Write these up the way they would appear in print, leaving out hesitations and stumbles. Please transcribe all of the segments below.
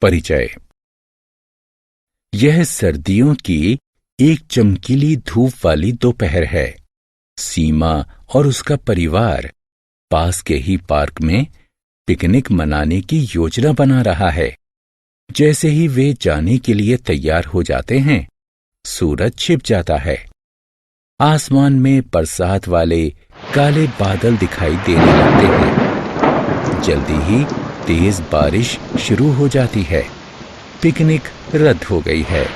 परिचय। यह सर्दियों की एक चमकीली धूप वाली दोपहर है। सीमा और उसका परिवार पास के ही पार्क में पिकनिक मनाने की योजना बना रहा है। जैसे ही वे जाने के लिए तैयार हो जाते हैं, सूरज छिप जाता है। आसमान में बरसात वाले काले बादल दिखाई देने लगते हैं। जल्दी ही तेज बारिश शुरू हो जाती है। पिकनिक रद्द हो गई है।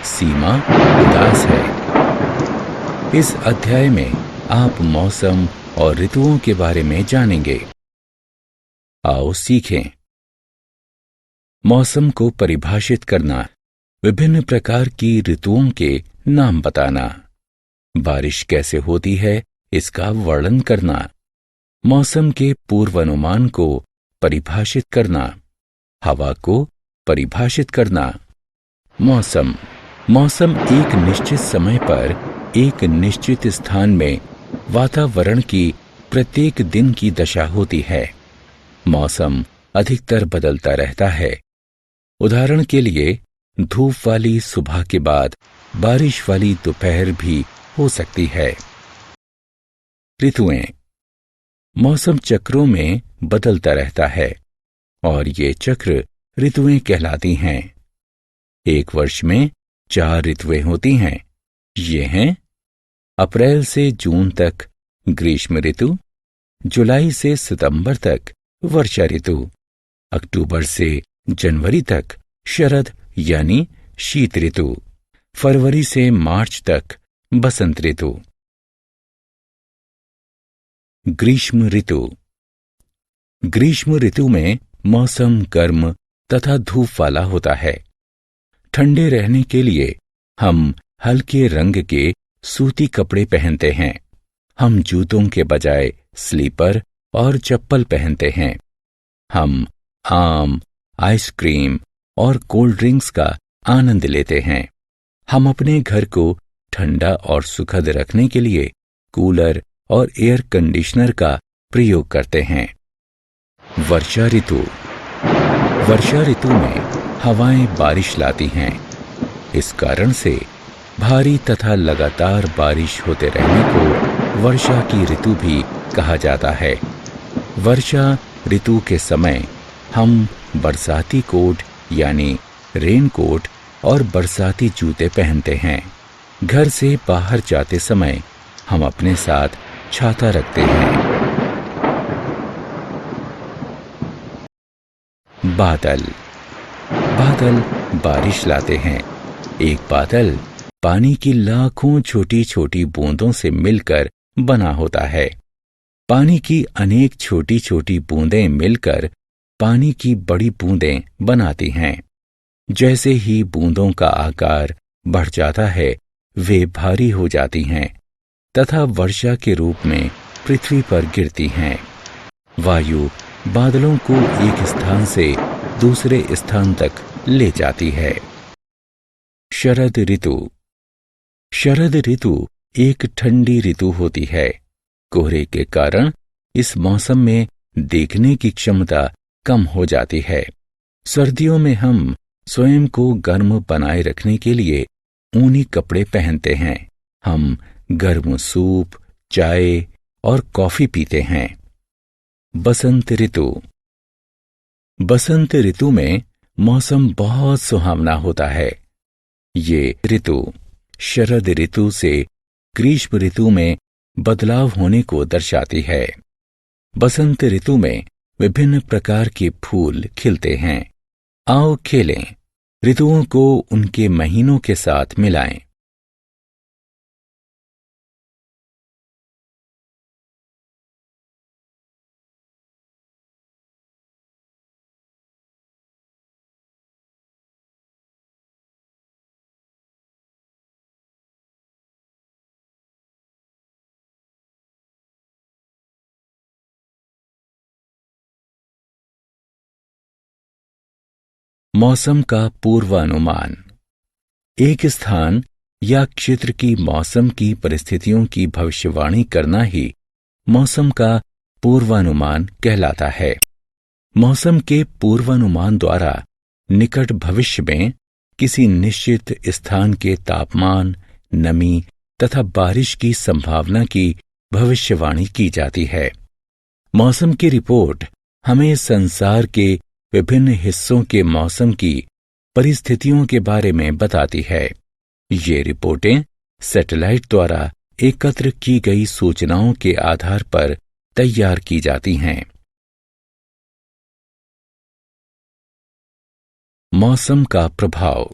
सीमा उदास है। इस अध्याय में आप मौसम और ऋतुओं के बारे में जानेंगे। आओ सीखें। मौसम को परिभाषित करना, विभिन्न प्रकार की ऋतुओं के नाम बताना, बारिश कैसे होती है इसका वर्णन करना, मौसम के पूर्वानुमान को परिभाषित करना, हवा को परिभाषित करना। मौसम एक निश्चित समय पर एक निश्चित स्थान में वातावरण की प्रत्येक दिन की दशा होती है। मौसम अधिकतर बदलता रहता है। उदाहरण के लिए धूप वाली सुबह के बाद बारिश वाली दोपहर भी हो सकती है। ऋतुएं मौसम चक्रों में बदलता रहता है और ये चक्र ऋतुएं कहलाती हैं। एक वर्ष में 4 ऋतुएं होती हैं। ये हैं अप्रैल से जून तक ग्रीष्म ऋतु, जुलाई से सितंबर तक वर्षा ऋतु, अक्टूबर से जनवरी तक शरद यानी शीत ऋतु, फरवरी से मार्च तक बसंत ऋतु। ग्रीष्म ऋतु में मौसम गर्म तथा धूप वाला होता है। ठंडे रहने के लिए हम हल्के रंग के सूती कपड़े पहनते हैं। हम जूतों के बजाय स्लीपर और चप्पल पहनते हैं। हम आम, आइसक्रीम और कोल्ड ड्रिंक्स का आनंद लेते हैं। हम अपने घर को ठंडा और सुखद रखने के लिए कूलर और एयर कंडीशनर का प्रयोग करते हैं। वर्षा ऋतु में हवाएं बारिश लाती हैं। इस कारण से भारी तथा लगातार बारिश होते रहने को वर्षा की ऋतु भी कहा जाता है। वर्षा ऋतु के समय हम बरसाती कोट यानी रेन कोट और बरसाती जूते पहनते हैं। घर से बाहर जाते समय हम अपने साथ छाता रखते हैं। बादल बारिश लाते हैं। एक बादल पानी की लाखों छोटी छोटी बूंदों से मिलकर बना होता है। पानी की अनेक छोटी छोटी बूंदें मिलकर पानी की बड़ी बूंदें बनाती हैं। जैसे ही बूंदों का आकार बढ़ जाता है, वे भारी हो जाती हैं तथा वर्षा के रूप में पृथ्वी पर गिरती हैं। वायु बादलों को एक स्थान से दूसरे स्थान तक ले जाती है। शरद ऋतु एक ठंडी ऋतु होती है। कोहरे के कारण इस मौसम में देखने की क्षमता कम हो जाती है। सर्दियों में हम स्वयं को गर्म बनाए रखने के लिए ऊनी कपड़े पहनते हैं। हम गर्म सूप, चाय और कॉफी पीते हैं। बसंत ऋतु में मौसम बहुत सुहावना होता है। ये ऋतु शरद ऋतु से ग्रीष्म ऋतु में बदलाव होने को दर्शाती है। बसंत ऋतु में विभिन्न प्रकार के फूल खिलते हैं। आओ खेलें, ऋतुओं को उनके महीनों के साथ मिलाएं। मौसम का पूर्वानुमान। एक स्थान या क्षेत्र की मौसम की परिस्थितियों की भविष्यवाणी करना ही मौसम का पूर्वानुमान कहलाता है। मौसम के पूर्वानुमान द्वारा निकट भविष्य में किसी निश्चित स्थान के तापमान, नमी तथा बारिश की संभावना की भविष्यवाणी की जाती है। मौसम की रिपोर्ट हमें संसार के विभिन्न हिस्सों के मौसम की परिस्थितियों के बारे में बताती है। ये रिपोर्टें सैटेलाइट द्वारा एकत्र की गई सूचनाओं के आधार पर तैयार की जाती हैं। मौसम का प्रभाव।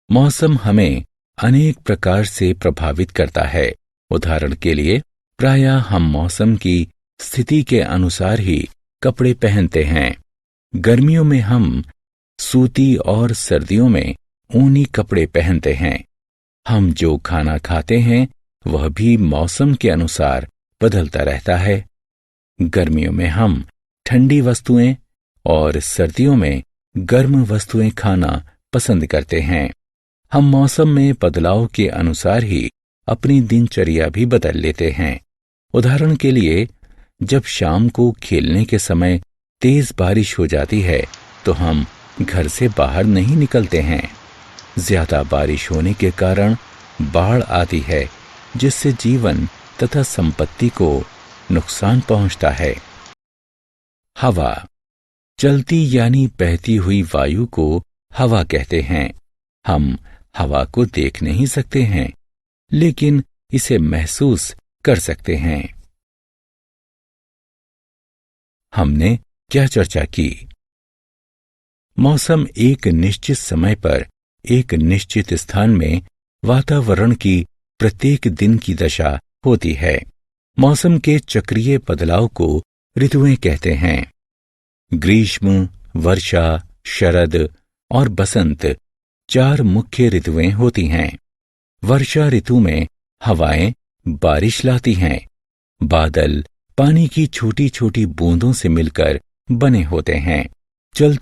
मौसम हमें अनेक प्रकार से प्रभावित करता है। उदाहरण के लिए, प्रायः हम मौसम की स्थिति के अनुसार ही कपड़े पहनते हैं। गर्मियों में हम सूती और सर्दियों में ऊनी कपड़े पहनते हैं। हम जो खाना खाते हैं वह भी मौसम के अनुसार बदलता रहता है। गर्मियों में हम ठंडी वस्तुएं और सर्दियों में गर्म वस्तुएं खाना पसंद करते हैं। हम मौसम में बदलाव के अनुसार ही अपनी दिनचर्या भी बदल लेते हैं। उदाहरण के लिए, जब शाम को खेलने के समय तेज बारिश हो जाती है तो हम घर से बाहर नहीं निकलते हैं। ज्यादा बारिश होने के कारण बाढ़ आती है, जिससे जीवन तथा संपत्ति को नुकसान पहुंचता है। हवा। चलती यानी बहती हुई वायु को हवा कहते हैं। हम हवा को देख नहीं सकते हैं, लेकिन इसे महसूस कर सकते हैं। हमने क्या चर्चा की? मौसम एक निश्चित समय पर एक निश्चित स्थान में वातावरण की प्रत्येक दिन की दशा होती है। मौसम के चक्रीय बदलाव को ऋतुएं कहते हैं। ग्रीष्म, वर्षा, शरद और बसंत 4 मुख्य ऋतुएं होती हैं। वर्षा ऋतु में हवाएं बारिश लाती हैं। बादल पानी की छोटी छोटी बूंदों से मिलकर बने होते हैं। चलती